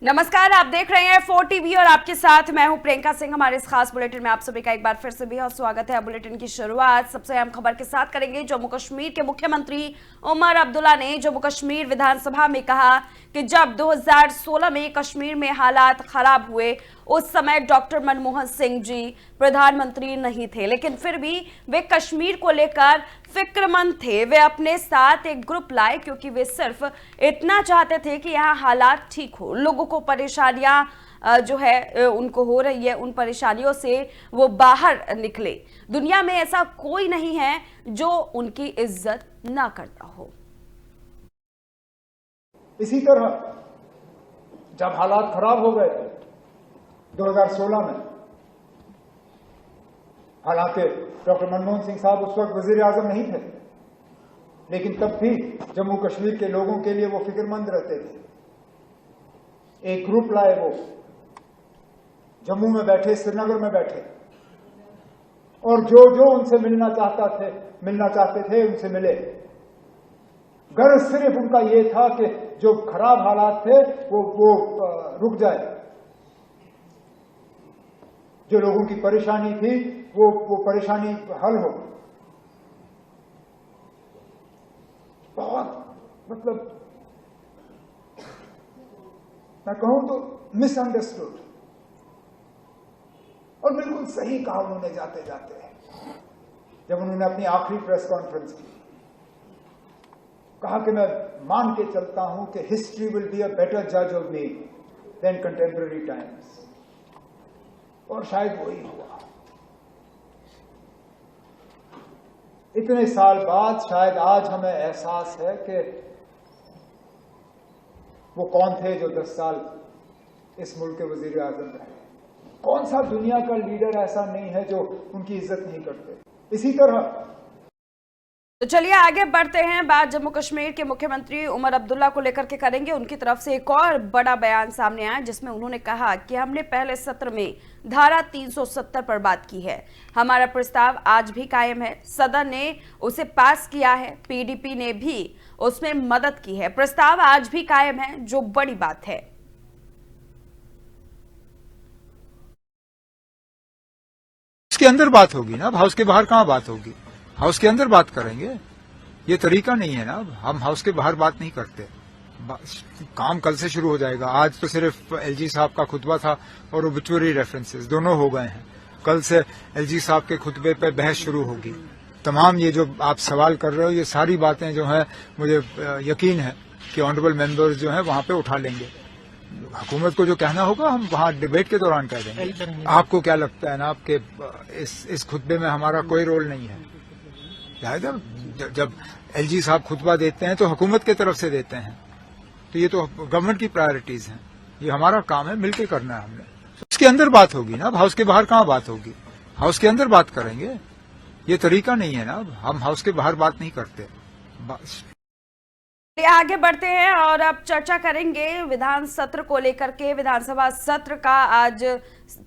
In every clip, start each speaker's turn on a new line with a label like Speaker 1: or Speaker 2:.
Speaker 1: नमस्कार, आप देख रहे हैं 4 टीवी और आपके साथ मैं हूं प्रियंका सिंह। हमारे इस खास बुलेटिन में आप सभी का एक बार फिर से बेहद स्वागत है। बुलेटिन की शुरुआत सबसे अहम खबर के साथ करेंगे। जम्मू कश्मीर के मुख्यमंत्री उमर अब्दुल्ला ने जम्मू कश्मीर विधानसभा में कहा कि जब 2016 में कश्मीर में हालात खराब हुए उस समय डॉक्टर मनमोहन सिंह जी प्रधानमंत्री नहीं थे, लेकिन फिर भी वे कश्मीर को लेकर फिक्रमंद थे। वे अपने साथ एक ग्रुप लाए क्योंकि वे सिर्फ इतना चाहते थे कि यहाँ हालात ठीक हो, लोगों को परेशानियां जो है उनको हो रही है, उन परेशानियों से वो बाहर निकले। दुनिया में ऐसा कोई नहीं है जो उनकी इज्जत ना करता हो।
Speaker 2: इसी तरह जब हालात खराब हो गए थे 2016 में, हालांकि डॉक्टर मनमोहन सिंह साहब उस वक्त वजीर आजम नहीं थे, लेकिन तब भी जम्मू कश्मीर के लोगों के लिए वो फिक्रमंद रहते थे। एक ग्रुप लाए, वो जम्मू में बैठे, श्रीनगर में बैठे, और जो जो उनसे मिलना चाहते थे उनसे मिले। गर्ज सिर्फ उनका ये था कि जो खराब हालात थे वो रुक जाए, जो लोगों की परेशानी थी वो परेशानी हल हो। बहुत मैं कहूं तो मिसअंडरस्टूड, और बिल्कुल सही कहा उन्होंने जाते जाते, जब उन्होंने अपनी आखिरी प्रेस कॉन्फ्रेंस की, कहा कि मैं मान के चलता हूं कि history will be a better जज of me than contemporary times, और शायद वही हुआ। इतने साल बाद शायद आज हमें एहसास है कि वो कौन थे जो 10 साल इस मुल्क के वजीर आजम रहे। कौन सा दुनिया का लीडर ऐसा नहीं है जो उनकी इज्जत नहीं करते। इसी तरह
Speaker 1: तो चलिए आगे बढ़ते हैं। बात जम्मू कश्मीर के मुख्यमंत्री उमर अब्दुल्ला को लेकर के करेंगे। उनकी तरफ से एक और बड़ा बयान सामने आया जिसमें उन्होंने कहा कि हमने पहले सत्र में धारा 370 पर बात की है, हमारा प्रस्ताव आज भी कायम है, सदन ने उसे पास किया है, पीडीपी ने भी उसमें मदद की है, प्रस्ताव आज भी कायम है, जो बड़ी बात है।
Speaker 3: उसके अंदर बात होगी ना, हाउस के बाहर कहां बात होगी? हाउस के अंदर बात करेंगे। ये तरीका नहीं है ना, हम हाउस के बाहर बात नहीं करते। काम कल से शुरू हो जाएगा। आज तो सिर्फ एलजी साहब का खुतबा था और ओबिचुअरी रेफरेंसेस दोनों हो गए हैं। कल से एलजी साहब के खुतबे पे बहस शुरू होगी। तमाम ये जो आप सवाल कर रहे हो, ये सारी बातें जो है मुझे यकीन है कि ऑनरेबल मेंबर्स जो है वहां पे उठा लेंगे। हुकूमत को जो कहना होगा हम वहां डिबेट के दौरान कह देंगे। आपको क्या लगता है ना, आपके इस खुतबे में हमारा कोई रोल नहीं है। जब एलजी साहब खुतबा देते हैं तो हुकूमत की तरफ से देते हैं, तो ये तो गवर्नमेंट की प्रायोरिटीज हैं। ये हमारा काम है, मिलकर करना है हमने। उसके अंदर बात होगी ना, हाउस के बाहर कहां बात होगी? हाउस के अंदर बात करेंगे। ये तरीका नहीं है ना, हम हाउस के बाहर बात नहीं करते।
Speaker 1: आगे बढ़ते हैं और अब चर्चा करेंगे विधान सत्र को लेकर के। विधानसभा सत्र का आज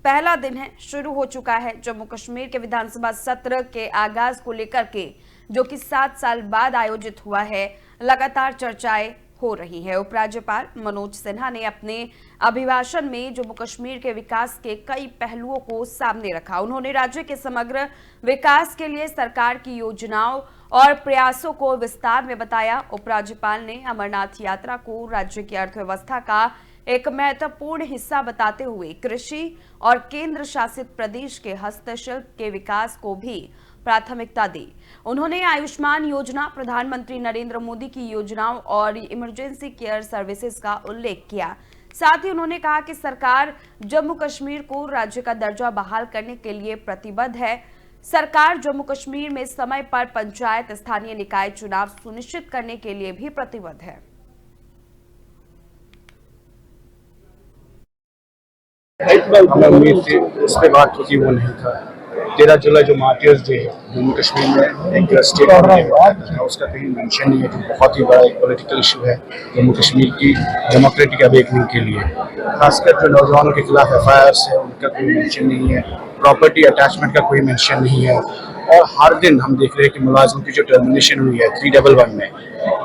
Speaker 1: पहला दिन है, शुरू हो चुका है। जम्मू कश्मीर के विधानसभा सत्र के आगाज को लेकर के, जो कि 7 साल बाद आयोजित हुआ है, लगातार चर्चाएं हो रही है। उपराज्यपाल मनोज सिन्हा ने अपने अभिभाषण में जम्मू कश्मीर के विकास के कई पहलुओं को सामने रखा। उन्होंने राज्य के समग्र विकास के लिए सरकार की योजनाओं और प्रयासों को विस्तार में बताया। उपराज्यपाल ने अमरनाथ यात्रा को राज्य की अर्थव्यवस्था का एक महत्वपूर्ण हिस्सा बताते हुए कृषि और केंद्र शासित प्रदेश के हस्तशिल्प के विकास को भी प्राथमिकता दी। उन्होंने आयुष्मान योजना, प्रधानमंत्री नरेंद्र मोदी की योजनाओं और इमरजेंसी केयर सर्विसेज का उल्लेख किया। साथ ही उन्होंने कहा कि सरकार जम्मू कश्मीर को राज्य का दर्जा बहाल करने के लिए प्रतिबद्ध है। सरकार जम्मू कश्मीर में समय पर पंचायत, स्थानीय निकाय चुनाव सुनिश्चित करने के लिए भी प्रतिबद्ध है।
Speaker 4: इस पे बात होती वो नहीं था। 13 जुलाई जो मार्टियर्स डे है जम्मू कश्मीर में एक स्टेट, उसका कहीं मेंशन नहीं है, जो बहुत ही बड़ा एक पॉलिटिकल इशू है जम्मू कश्मीर की डेमोक्रेटिक अवेकनिंग के लिए। खासकर जो नौजवानों के खिलाफ एफआईआर्स है उनका कोई मेंशन नहीं है, प्रॉपर्टी अटैचमेंट का कोई मेंशन नहीं है, और हर दिन हम देख रहे हैं कि मुलाजिम की जो टर्मिनेशन हुई है 311 में,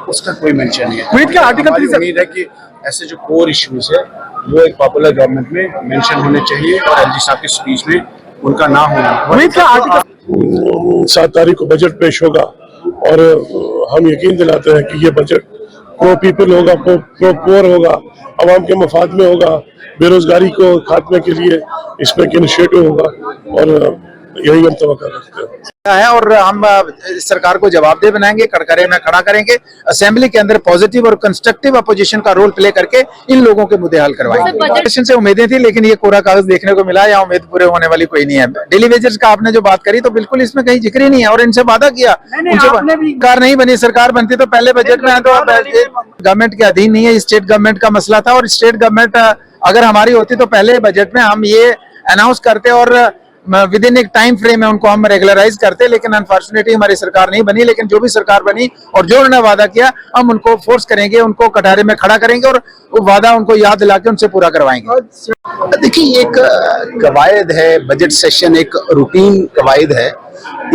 Speaker 4: उसका कोई मेंशन नहीं है। उम्मीद है कि ऐसे जो कोर इश्यूज है वो एक पॉपुलर गवर्नमेंट में मेंशन होने चाहिए और एलजी साहब की स्पीच में उनका ना होना।
Speaker 5: 7 तारीख को बजट पेश होगा और हम यकीन दिलाते हैं कि ये बजट प्रो पीपल होगा, प्रो पुअर होगा, आवाम के मफाद में होगा, बेरोजगारी को खात्मे के लिए इसमें एक इनिशिएटिव होगा और यही हम तवक्को रखते हैं
Speaker 6: है और हम सरकार को जवाबदेह बनाएंगे, कटघरे में खड़ा करेंगे, असेंबली के अंदर पॉजिटिव और कंस्ट्रक्टिव अपोजिशन का रोल प्ले करके इन लोगों के मुद्दे हल करवाएंगे। सेशन से उम्मीदें थी लेकिन ये कोरा कागज देखने को मिला, या उम्मीद पूरे होने वाली कोई नहीं है। डेली वेजेस का आपने जो बात करी तो बिल्कुल इसमें कहीं जिक्र ही नहीं है और इनसे वादा किया, उनसे सरकार नहीं बनी, सरकार बनती तो पहले बजट में तो गवर्नमेंट के अधीन नहीं है, स्टेट गवर्नमेंट का मसला था और स्टेट गवर्नमेंट अगर हमारी होती तो पहले बजट में हम ये अनाउंस करते और विद इन एक टाइम फ्रेम में उनको हम रेगुलराइज करते, लेकिन अनफॉर्चुनेटली हमारी सरकार नहीं बनी। लेकिन जो भी सरकार बनी और जो उन्होंने वादा किया हम उनको फोर्स करेंगे, उनको कटघरे में खड़ा करेंगे और वो वादा उनको याद दिला के उनसे पूरा करवाएंगे।
Speaker 7: देखिए, एक कवायद है, बजट सेशन एक रूटीन कवायद है।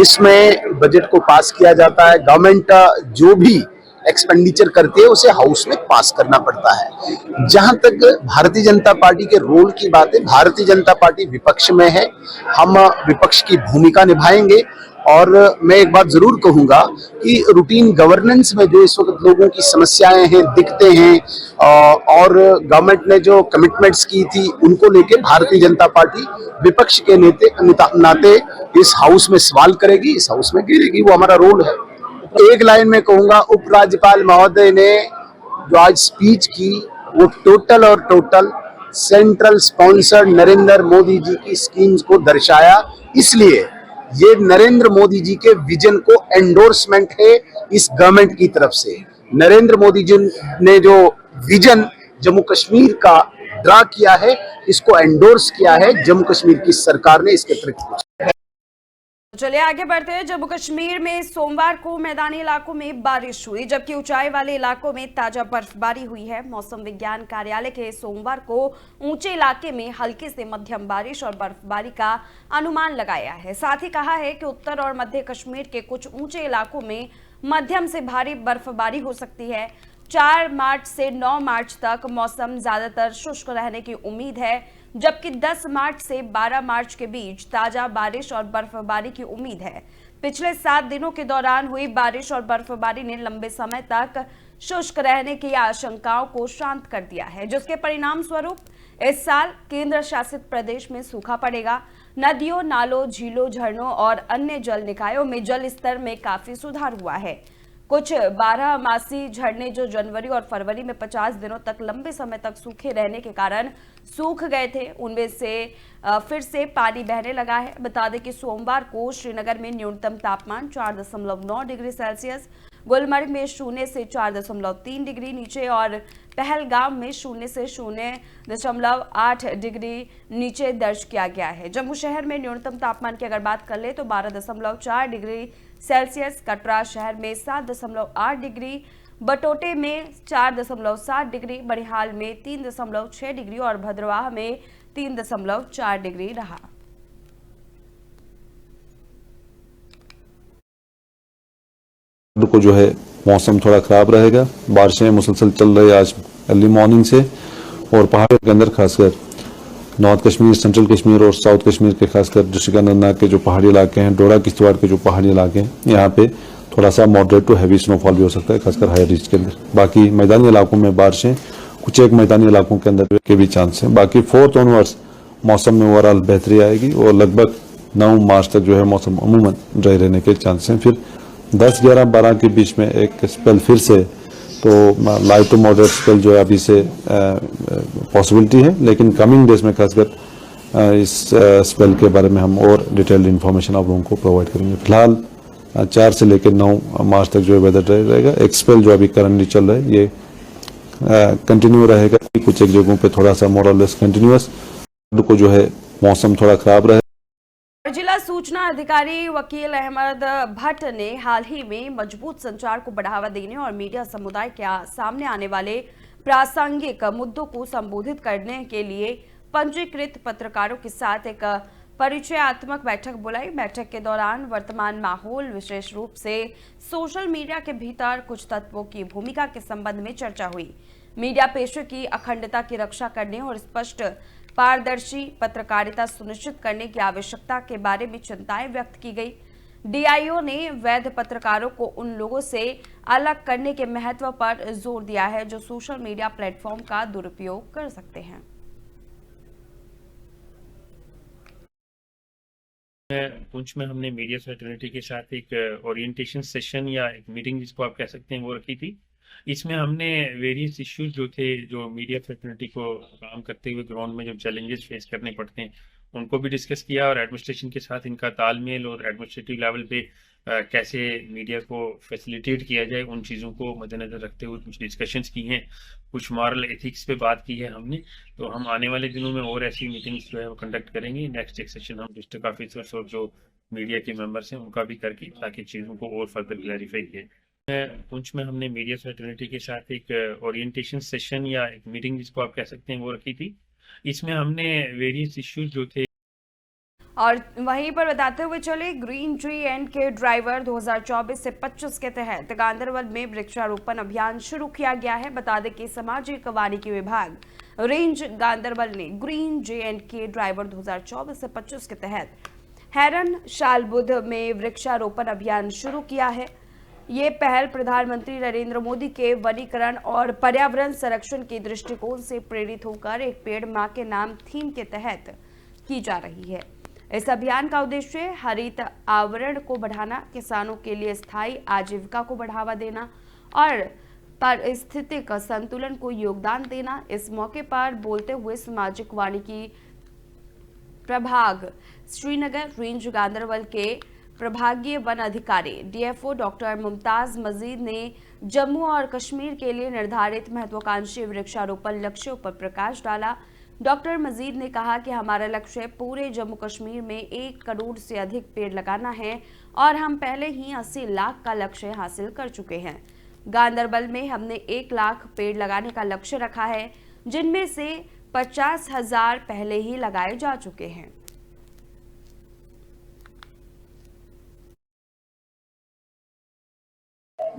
Speaker 7: इसमें बजट को पास किया जाता है, गवर्नमेंट जो भी एक्सपेंडिचर करती है उसे हाउस में पास करना पड़ता है। जहां तक भारतीय जनता पार्टी के रोल की बात है, भारतीय जनता पार्टी विपक्ष में है, हम विपक्ष की भूमिका निभाएंगे और मैं एक बात जरूर कहूंगा कि रूटीन गवर्नेंस में जो इस वक्त लोगों की समस्याएं हैं, दिखते हैं और गवर्नमेंट ने जो कमिटमेंट्स की थी उनको लेके भारतीय जनता पार्टी विपक्ष के नाते इस हाउस में सवाल करेगी, इस हाउस में गिरेगी, वो हमारा रोल है। एक लाइन में कहूंगा, उपराज्यपाल महोदय ने जो आज स्पीच की वो टोटल और total central sponsored Narendra Modi ji की स्कीम्स को दर्शाया। इसलिए ये नरेंद्र मोदी जी के विजन को एंडोर्समेंट है इस गवर्नमेंट की तरफ से। नरेंद्र मोदी जी ने जो विजन जम्मू कश्मीर का ड्रा किया है, इसको एंडोर्स किया है जम्मू कश्मीर की सरकार ने। इसके अतिरिक्त
Speaker 1: चलिए आगे बढ़ते हैं। जम्मू कश्मीर में सोमवार को मैदानी इलाकों में बारिश हुई, जबकि ऊंचाई वाले इलाकों में ताजा बर्फबारी हुई है। मौसम विज्ञान कार्यालय के सोमवार को ऊंचे इलाके में हल्की से मध्यम बारिश और बर्फबारी का अनुमान लगाया है। साथ ही कहा है कि उत्तर और मध्य कश्मीर के कुछ ऊंचे इलाकों में मध्यम से भारी बर्फबारी हो सकती है। 4 मार्च से 9 मार्च तक मौसम ज्यादातर शुष्क रहने की उम्मीद है, जबकि 10 मार्च से 12 मार्च के बीच ताजा बारिश और बर्फबारी की उम्मीद है। पिछले 7 दिनों के दौरान हुई बारिश और बर्फबारी ने लंबे समय तक शुष्क रहने की आशंकाओं को शांत कर दिया है, जिसके परिणाम स्वरूप इस साल केंद्र शासित प्रदेश में सूखा पड़ेगा। नदियों, नालों, झीलों, झरनों और अन्य जल निकायों में जल स्तर में काफी सुधार हुआ है। कुछ 12 मासी झरने जो जनवरी और फरवरी में 50 दिनों तक लंबे समय तक सूखे रहने के कारण सूख गए थे, उनमें से फिर से पानी बहने लगा है। बता दें कि सोमवार को श्रीनगर में न्यूनतम तापमान 4.9 डिग्री सेल्सियस, गुलमर्ग में 0 से 4.3 डिग्री नीचे और पहलगाम में 0 से 0.8 डिग्री नीचे दर्ज किया गया है। जम्मू शहर में न्यूनतम तापमान की अगर बात कर ले तो 12.4 डिग्री सेल्सियस, कटरा शहर में 7.8 डिग्री, बटोटे में 4.7 डिग्री, बनिहाल में 3.6 डिग्री और भद्रवाह में 3.4 डिग्री रहा।
Speaker 8: को जो है मौसम थोड़ा खराब रहेगा। बारिशें मुसलसल चल रही है आज अर्ली मॉर्निंग से और पहाड़ों के अंदर खासकर नॉर्थ कश्मीर, सेंट्रल कश्मीर और साउथ कश्मीर के खासकर डिस्ट्रिक्ट अनंतनाग के जो पहाड़ी इलाके हैं, डोडा किश्तवाड़ के जो पहाड़ी इलाके हैं, यहाँ पे थोड़ा सा मॉडरेट टू हैवी स्नोफॉल भी हो सकता है, खासकर हायर रीच के अंदर। बाकी मैदानी इलाकों में बारिशें कुछ एक मैदानी इलाकों के अंदर के भी चांस हैं। बाकी 4th ऑनवर्ड्स मौसम में ओवरऑल बेहतरी आएगी और लगभग 9 मार्च तक जो है मौसम अमूमन ड्राई रहने के चांस हैं। फिर 10, 11, 12 के बीच में एक स्पेल फिर से तो लाइट टू मॉडरेट स्पेल जो है अभी से पॉसिबिलिटी है, लेकिन कमिंग डेज में खासकर इस स्पेल के बारे में हम और डिटेल्ड इन्फॉर्मेशन आप लोगों को प्रोवाइड करेंगे। फिलहाल 4 से लेकर 9 मार्च तक जो है वेदर ड्राई रहेगा। एक स्पेल जो अभी करंटली चल रहा है ये कंटिन्यू रहेगा, कुछ एक जगहों पे थोड़ा सा मोर और लेस कंटिन्यूअस को जो है मौसम थोड़ा खराब रहेगा।
Speaker 1: जिला सूचना अधिकारी वकील अहमद भट्ट ने हाल ही में मजबूत संचार को बढ़ावा देने और मीडिया समुदाय के सामने आने वाले प्रासंगिक मुद्दों को संबोधित करने के लिए पंजीकृत पत्रकारों के साथ एक परिचयात्मक बैठक बुलाई। बैठक के दौरान वर्तमान माहौल, विशेष रूप से सोशल मीडिया के भीतर कुछ तत्वों की भूमिका के संबंध में चर्चा हुई। मीडिया पेशे की अखंडता की रक्षा करने और स्पष्ट पारदर्शी पत्रकारिता सुनिश्चित करने की आवश्यकता के बारे में चिंताएं व्यक्त की गई। डीआईओ ने वैध पत्रकारों को उन लोगों से अलग करने के महत्व पर जोर दिया है जो सोशल मीडिया प्लेटफॉर्म का दुरुपयोग कर सकते हैं।
Speaker 9: पुंछ में हमने मीडिया फ्रेटर्निटी के साथ एक ओरिएंटेशन सेशन या एक मीटिंग जिसको आप कह सकते हैं वो रखी थी। इसमें हमने वेरियस इश्यूज जो थे जो मीडिया फ्रेटर्निटी को काम करते हुए ग्राउंड में जो चैलेंजेस फेस करने पड़ते हैं उनको भी डिस्कस किया और एडमिनिस्ट्रेशन के साथ इनका तालमेल और एडमिनिस्ट्रेटिव लेवल पे कैसे मीडिया को फैसिलिटेट किया जाए उन चीज़ों को मद्देनजर रखते हुए कुछ डिस्कशंस की हैं। कुछ मॉरल एथिक्स पे बात की है हमने। तो हम आने वाले दिनों में और ऐसी मीटिंग्स जो है वो कंडक्ट करेंगे। नेक्स्ट एक सेशन हम डिस्ट्रिक्ट ऑफिसर्स और जो मीडिया के मेंबर्स हैं उनका भी करके ताकि चीज़ों को और फर्दर क्लैरिफाई किया। पुंछ में हमने मीडिया फ्रेटर्निटी के साथ एक ओरिएंटेशन सेशन या एक मीटिंग जिसको आप कह सकते हैं वो रखी थी। इसमें हमने वेरियस इश्यूज जो थे
Speaker 1: और वहीं पर बताते हुए चले ग्रीन ट्री एंड के ड्राइवर 2024 से 25 के तहत गांधरबल में वृक्षारोपण अभियान शुरू किया गया है। बता दें कि सामाजिक वानिकी विभाग रेंज गांधरबल ने ग्रीन जे एंड के ड्राइवर 2024 से 25 के तहत हैरन शालबुध में वृक्षारोपण अभियान शुरू किया है। ये पहल प्रधानमंत्री नरेंद्र मोदी के वनीकरण और पर्यावरण संरक्षण के दृष्टिकोण से प्रेरित होकर एक पेड़ मां के नाम थीम के तहत की जा रही है। इस अभियान का उद्देश्य हरित आवरण को बढ़ाना, किसानों के लिए स्थायी आजीविका को बढ़ावा देना और पारिस्थितिक संतुलन को योगदान देना। इस मौके पर बोलते हुए सामाजिक वानिकी प्रभाग श्रीनगर रेंज गांधरबल के प्रभागीय वन अधिकारी डीएफओ डॉक्टर मुमताज मजीद ने जम्मू और कश्मीर के लिए निर्धारित महत्वाकांक्षी वृक्षारोपण लक्ष्यों पर प्रकाश डाला। डॉक्टर मजीद ने कहा कि हमारा लक्ष्य पूरे जम्मू कश्मीर में 1 करोड़ से अधिक पेड़ लगाना है और हम पहले ही 80 लाख का लक्ष्य हासिल कर चुके हैं। गांधरबल में हमने 1 लाख पेड़ लगाने का लक्ष्य रखा है, जिनमें से 50,000 पहले ही लगाए जा चुके हैं।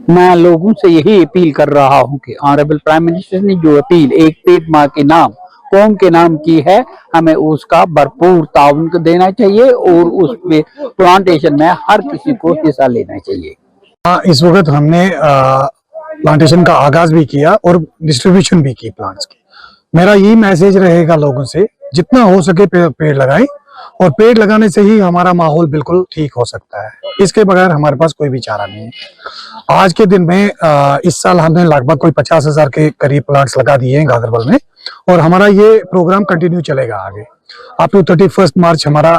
Speaker 10: मैं लोगों से यही अपील कर रहा हूं कि ऑनरेबल प्राइम मिनिस्टर ने जो अपील एक पेड़ मां के नाम कौम के नाम की है, हमें उसका भरपूर ताउन देना चाहिए और उस पे प्लांटेशन में हर किसी को हिस्सा लेना चाहिए।
Speaker 11: इस वक्त हमने प्लांटेशन का आगाज भी किया और डिस्ट्रीब्यूशन भी की प्लांट्स की। मेरा यही मैसेज रहेगा लोगों से, जितना हो सके पेड़ लगाएं और पेड़ लगाने से ही हमारा माहौल बिल्कुल ठीक हो सकता है। इसके बगैर हमारे पास कोई भी चारा नहीं है। आज के दिन में इस साल हमने लगभग कोई 50,000 के करीब प्लांट्स लगा दिए हैं गांधरबल में और हमारा ये प्रोग्राम कंटिन्यू चलेगा आगे अप टू 21 मार्च। हमारा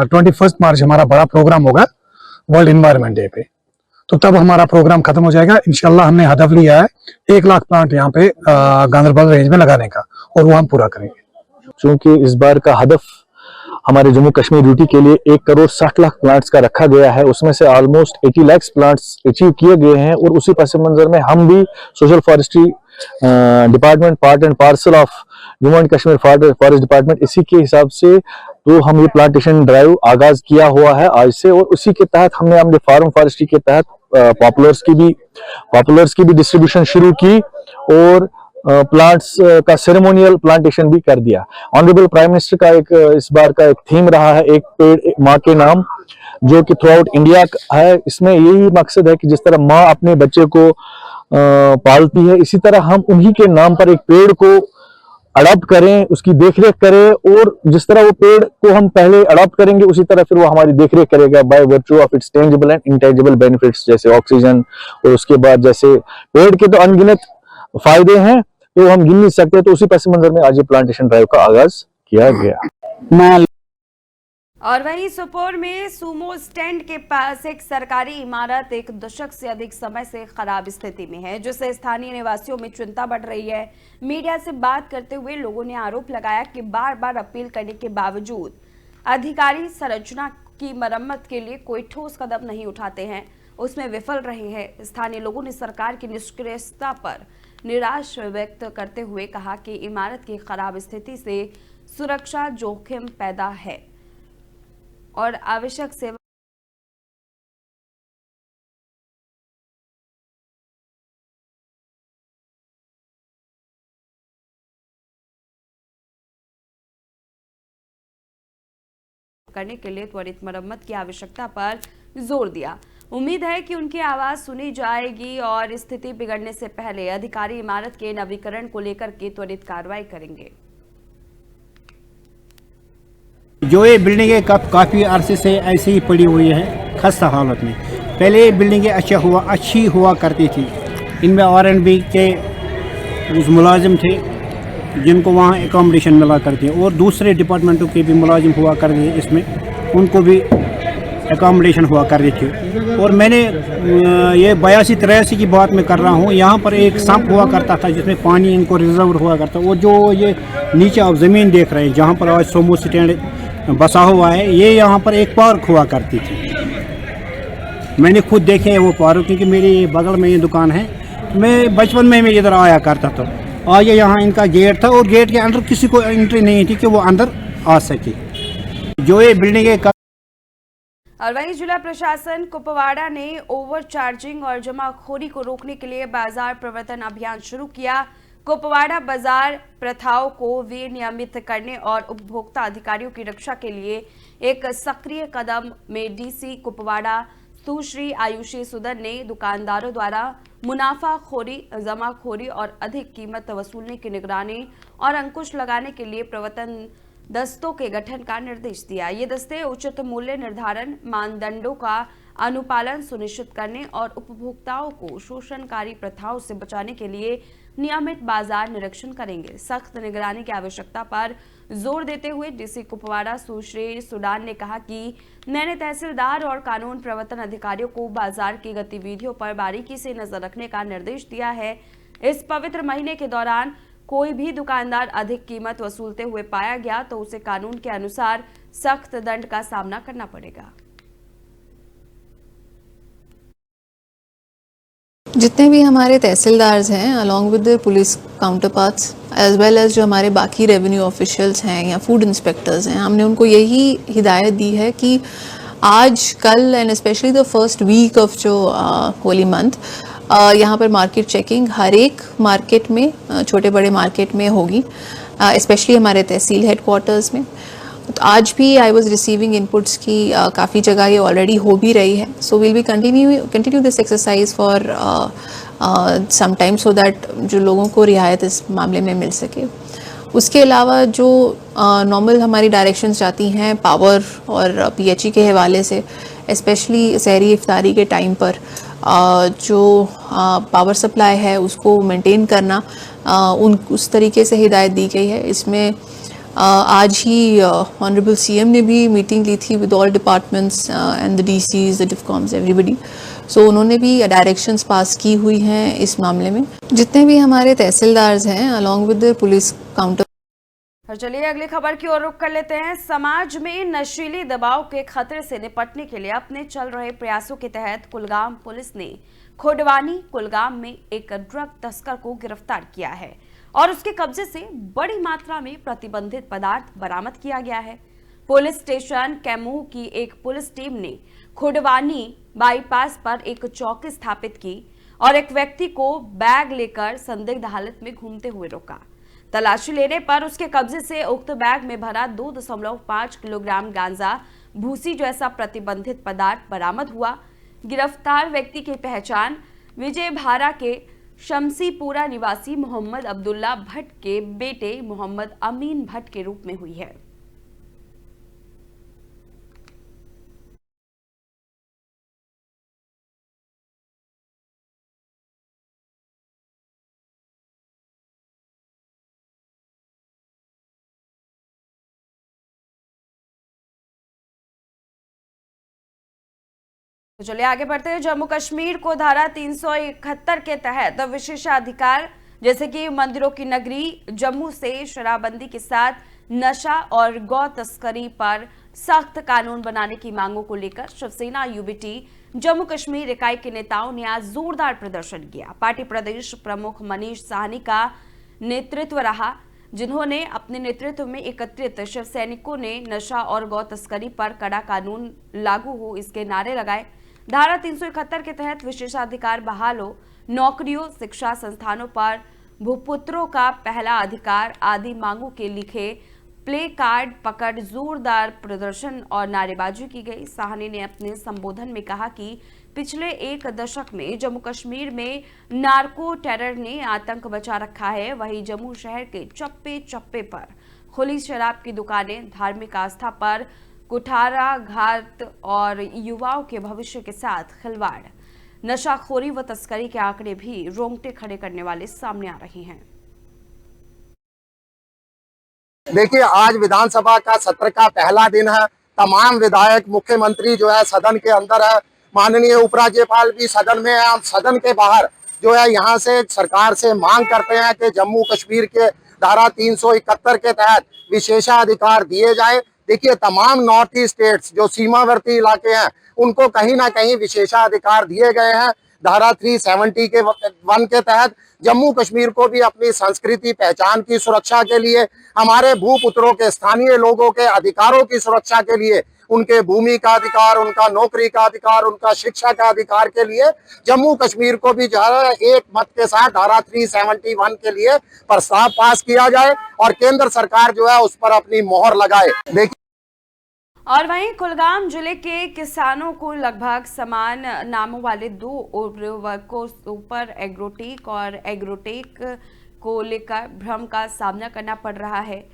Speaker 11: 21 मार्च हमारा बड़ा प्रोग्राम होगा वर्ल्ड एनवायरनमेंट डे पे, तो तब हमारा प्रोग्राम खत्म हो जाएगा। इंशाल्लाह हमने हदफ लिया है 1 लाख प्लांट यहाँ पे गांधरबल रेंज में लगाने का और वो हम पूरा करेंगे।
Speaker 12: क्योंकि इस बार का हदफ हमारे जम्मू कश्मीर यूटी के लिए 1 करोड़ 60 लाख प्लांट्स का रखा गया है, उसमें से ऑलमोस्ट 80 लाख प्लांट्स अचीव किए गए हैं और उसी पस मंजर में हम भी social forestry department part and parcel of Jammu and Kashmir forest department, इसी के हिसाब से तो हम ये प्लांटेशन ड्राइव आगाज किया हुआ है आज से और उसी के तहत हमने अपने फार्म फॉरेस्ट्री के तहत पॉपुलर्स की भी डिस्ट्रीब्यूशन शुरू की और प्लांट्स का सेरेमोनियल प्लांटेशन भी कर दिया। ऑनरेबल प्राइम मिनिस्टर का एक इस बार का एक थीम रहा है एक पेड़ माँ के नाम, जो कि थ्रू आउट इंडिया है। इसमें यही मकसद है कि जिस तरह माँ अपने बच्चे को पालती है, इसी तरह हम उन्हीं के नाम पर एक पेड़ को अडॉप्ट करें, उसकी देखरेख करें और जिस तरह वो पेड़ को हम पहले अडॉप्ट करेंगे उसी तरह फिर वो हमारी देखरेख करेगा by virtue of its tangible and intangible benefits, जैसे ऑक्सीजन और उसके बाद जैसे पेड़ के तो अनगिनत फायदे हैं तो हम गिन नहीं सकते। तो उसी पस मंजर में आज ये प्लांटेशन ड्राइव का आगाज किया गया।
Speaker 1: और वहीं सुपोर में सुमो स्टैंड के पास एक सरकारी इमारत 1 दशक से अधिक समय से खराब स्थिति में है, जिससे स्थानीय निवासियों में चिंता बढ़ रही है। मीडिया से बात करते हुए लोगों ने आरोप लगाया कि बार बार अपील करने के बावजूद अधिकारी संरचना की मरम्मत के लिए कोई ठोस कदम नहीं उठाते हैं, उसमें विफल रहे हैं। स्थानीय लोगों ने सरकार की निष्क्रियता पर निराश व्यक्त करते हुए कहा कि इमारत की खराब स्थिति से सुरक्षा जोखिम पैदा है और आवश्यक सेवा करने के लिए त्वरित मरम्मत की आवश्यकता पर जोर दिया। उम्मीद है कि उनकी आवाज सुनी जाएगी और स्थिति बिगड़ने से पहले अधिकारी इमारत के नवीकरण को लेकर के त्वरित कार्रवाई करेंगे।
Speaker 13: जो ये बिल्डिंगें काफ़ी अरसे से ऐसे ही पड़ी हुई है खस्ता हालत में। पहले ये बिल्डिंगें अच्छी हुआ करती थी। इनमें R&B के मुलाजिम थे जिनको वहाँ एकोमोडेशन मिला करती है, और दूसरे डिपार्टमेंटों के भी मुलाजिम हुआ करते थे इसमें, उनको भी एकोमोडेशन हुआ करती थी। और मैंने ये 82-83 की बात मैं कर रहा हूँ, यहाँ पर एक संप हुआ करता था जिसमें पानी इनको रिजर्व हुआ करता। वो जो ये नीचे आप ज़मीन देख रहे हैं जहाँ पर आज सोमो स्टैंड बसा हुआ है, ये यहाँ पर एक पार्क हुआ करती थी। मैंने खुद देखे है वो पार्क, क्योंकि मेरी बगल में ये दुकान है। मैं बचपन में मैं इधर आया करता था। आगे यहाँ इनका गेट था और गेट के अंदर किसी को एंट्री नहीं थी कि वो अंदर आ सके। जो ये बिल्डिंगें
Speaker 1: और वहीं जिला प्रशासन कुपवाड़ा ने ओवरचार्जिंग और जमाखोरी को रोकने के लिए बाजार प्रवर्तन अभियान शुरू किया। कुपवाड़ा बाजार प्रथाओं को विनियमित करने और उपभोक्ता अधिकारियों की रक्षा के लिए एक सक्रिय कदम में डीसी कुपवाड़ा सुश्री आयुषी सुदन ने दुकानदारों द्वारा मुनाफाखोरी, जमाखोरी और अधिक कीमत वसूलने की निगरानी और अंकुश लगाने के लिए प्रवर्तन दस्तों के गठन का निर्देश दिया। ये दस्ते उचित मूल्य निर्धारण, मानदंडों का अनुपालन सुनिश्चित करने और उपभोक्ताओं को शोषणकारी प्रथाओं से बचाने के लिए नियमित बाजार निरीक्षण करेंगे। सख्त निगरानी की आवश्यकता पर जोर देते हुए डीसी कुपवाड़ा सुश्री सुडान ने कहा कि मैंने तहसीलदार और कानून प्रवर्तन अधिकारियों को बाजार की गतिविधियों पर बारीकी से नजर रखने का निर्देश दिया है। इस पवित्र महीने के दौरान कोई भी दुकानदार अधिक कीमत वसूलते हुए पाया गया तो उसे कानून के अनुसार सख्त दंड का सामना करना पड़ेगा।
Speaker 14: जितने भी हमारे तहसीलदार्स हैं along with the police counterparts as well as जो हमारे बाकी रेवेन्यू ऑफिशियल्स हैं या फूड इंस्पेक्टर्स हैं, हमने उनको यही हिदायत दी है कि आज कल and specially the first week of जो होली मंथ यहाँ पर मार्केट चेकिंग हर एक मार्केट में, छोटे बड़े मार्केट में होगी, स्पेशली हमारे तहसील हेडक्वार्टर्स में। तो आज भी आई वाज रिसीविंग इनपुट्स की काफ़ी जगह ये ऑलरेडी हो भी रही है। So will be continue this exercise for some time so that जो लोगों को रियायत इस मामले में मिल सके। उसके अलावा जो नॉर्मल हमारी डायरेक्शंस जाती हैं पावर और पीएचई के हवाले से, स्पेशली सहरी इफ्तारी के टाइम पर जो पावर सप्लाई है उसको मेंटेन करना, उस तरीके से हिदायत दी गई है। इसमें आज ही ऑनरेबल सीएम ने भी मीटिंग ली थी with all departments and the DCs, the डिफकॉम्स, एवरीबडी। सो उन्होंने भी डायरेक्शंस पास की हुई हैं इस मामले में। जितने भी हमारे तहसीलदार्स हैं along with the police counter.
Speaker 1: और चलिए अगली खबर की ओर रुख कर लेते हैं। समाज में नशीली दवाओं के खतरे से निपटने के लिए अपने चल रहे प्रयासों के तहत कुलगाम पुलिस ने खोडवानी कुलगाम में एक ड्रग तस्कर को गिरफ्तार किया है और उसके कब्जे से बड़ी मात्रा में प्रतिबंधित पदार्थ बरामद किया गया है। पुलिस स्टेशन कैमूह की एक पुलिस टीम ने खोडवानी बाईपास पर एक चौकी स्थापित की और एक व्यक्ति को बैग लेकर संदिग्ध हालत में घूमते हुए रोका। तलाशी लेने पर उसके कब्जे से उक्त बैग में भरा 2.5 किलोग्राम गांजा भूसी जैसा प्रतिबंधित पदार्थ बरामद हुआ। गिरफ्तार व्यक्ति की पहचान विजय भारा के शमसीपुरा निवासी मोहम्मद अब्दुल्ला भट्ट के बेटे मोहम्मद अमीन भट्ट के रूप में हुई है। तो चलिए आगे बढ़ते हैं। जम्मू कश्मीर को धारा 371 के तहत विशेषाधिकार जैसे कि मंदिरों की नगरी जम्मू से शराबबंदी के साथ नशा और गौ तस्करी पर सख्त कानून बनाने की मांगों को लेकर शिवसेना यूबीटी जम्मू कश्मीर इकाई के नेताओं ने आज जोरदार प्रदर्शन किया। पार्टी प्रदेश प्रमुख मनीष साहनी का नेतृत्व रहा, जिन्होंने अपने नेतृत्व में एकत्रित शिव सैनिकों ने नशा और गौ तस्करी पर कड़ा कानून लागू हो इसके नारे लगाए। धारा 371 के तहत विशेषाधिकार बहाल हो, नौकरियों, शिक्षा संस्थानों पर भूपुत्रों का पहला अधिकार आदि मांगों के लिखे प्ले कार्ड पकड़ जोरदार प्रदर्शन और नारेबाजी की गई। साहनी ने अपने संबोधन में कहा कि पिछले एक दशक में जम्मू कश्मीर में नार्को टेरर ने आतंक मचा रखा है। वहीं जम्मू शहर के चप्पे चप्पे पर खुली शराब की दुकानें, धार्मिक आस्था पर कुठाराघात और युवाओं के भविष्य के साथ खिलवाड़, नशाखोरी व तस्करी के आंकड़े भी रोंगटे खड़े करने वाले सामने आ रहे हैं।
Speaker 15: देखिए, आज विधानसभा का सत्र का पहला दिन है। तमाम विधायक, मुख्यमंत्री जो है सदन के अंदर है, माननीय उपराज्यपाल भी सदन में है। हम सदन के बाहर जो है यहाँ से सरकार से मांग करते हैं कि जम्मू कश्मीर के धारा 371 के तहत विशेषाधिकार दिए जाए। देखिए, तमाम नॉर्थ ईस्ट स्टेट्स जो सीमावर्ती इलाके हैं उनको कहीं ना कहीं विशेषाधिकार दिए गए हैं। धारा 370 के 1 के तहत जम्मू कश्मीर को भी अपनी संस्कृति पहचान की सुरक्षा के लिए, हमारे भूपुत्रों के, स्थानीय लोगों के अधिकारों की सुरक्षा के लिए, उनके भूमि का अधिकार, उनका नौकरी का अधिकार, उनका शिक्षा का अधिकार के लिए जम्मू कश्मीर को भी जो है एक मत के साथ धारा 371 के लिए प्रस्ताव पास किया जाए और केंद्र सरकार जो है उस पर अपनी मोहर लगाए। देखिए,
Speaker 1: और वहीं कुलगाम जिले के किसानों को लगभग समान नामों वाले 2 उर्वरकों सुपर एग्रोटेक और एग्रोटेक को लेकर भ्रम का सामना करना पड़ रहा है,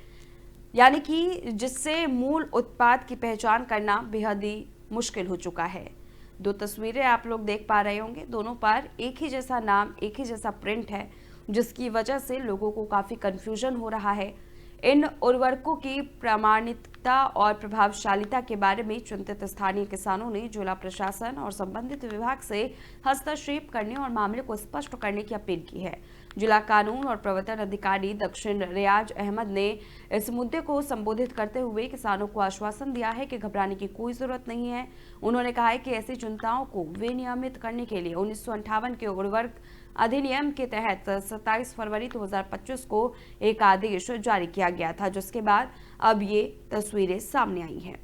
Speaker 1: यानी कि जिससे मूल उत्पाद की पहचान करना बेहद ही मुश्किल हो चुका है। 2 तस्वीरें आप लोग देख पा रहे होंगे, दोनों पर एक ही जैसा नाम, एक ही जैसा प्रिंट है, जिसकी वजह से लोगों को काफ़ी कन्फ्यूजन हो रहा है। इन उर्वरकों की प्रामाणिकता और प्रभावशीलता के बारे में चिंतित स्थानीय किसानों ने जिला प्रशासन और संबंधित विभाग से हस्तक्षेप करने और मामले को स्पष्ट करने की अपील की है। जिला कानून और प्रवर्तन अधिकारी दक्षिण रियाज अहमद ने इस मुद्दे को संबोधित करते हुए किसानों को आश्वासन दिया है कि घबराने की कोई जरूरत नहीं है। उन्होंने कहा है कि ऐसी चिंताओं को विनियमित करने के लिए 1958 के उर्वरक अधिनियम के तहत 27 फरवरी 2025 को एक आदेश जारी किया गया था, जिसके बाद अब ये तस्वीरें सामने आई हैं।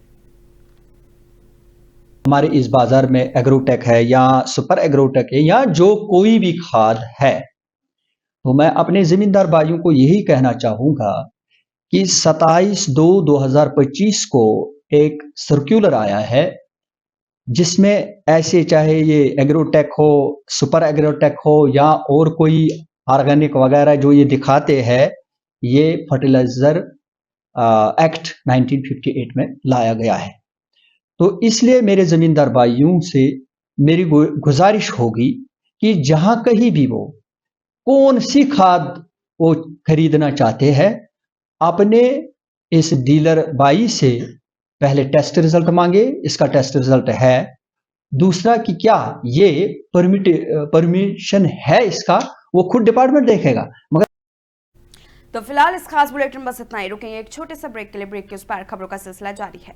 Speaker 10: हमारे इस बाजार में एग्रोटेक है या सुपर एग्रोटेक है या जो कोई भी खाद है, तो मैं अपने जमींदार भाइयों को यही कहना चाहूंगा कि 27/2/2025 को एक सर्कुलर आया है जिसमें ऐसे चाहे ये एग्रोटेक हो, सुपर एग्रोटेक हो या और कोई ऑर्गेनिक वगैरह जो ये दिखाते हैं, ये फर्टिलाइजर एक्ट 1958 में लाया गया है। तो इसलिए मेरे जमींदार भाइयों से मेरी गुजारिश होगी कि जहां कहीं भी वो कौन सी खाद वो खरीदना चाहते हैं, अपने इस डीलर भाई से पहले टेस्ट रिजल्ट मांगे, इसका टेस्ट रिजल्ट है, दूसरा कि क्या ये परमिशन है इसका, वो खुद डिपार्टमेंट देखेगा। मगर
Speaker 1: तो फिलहाल इस खास बुलेटिन बस इतना ही। रुकेंगे एक छोटे से ब्रेक के लिए। ब्रेक के उस पार खबरों का सिलसिला जारी है।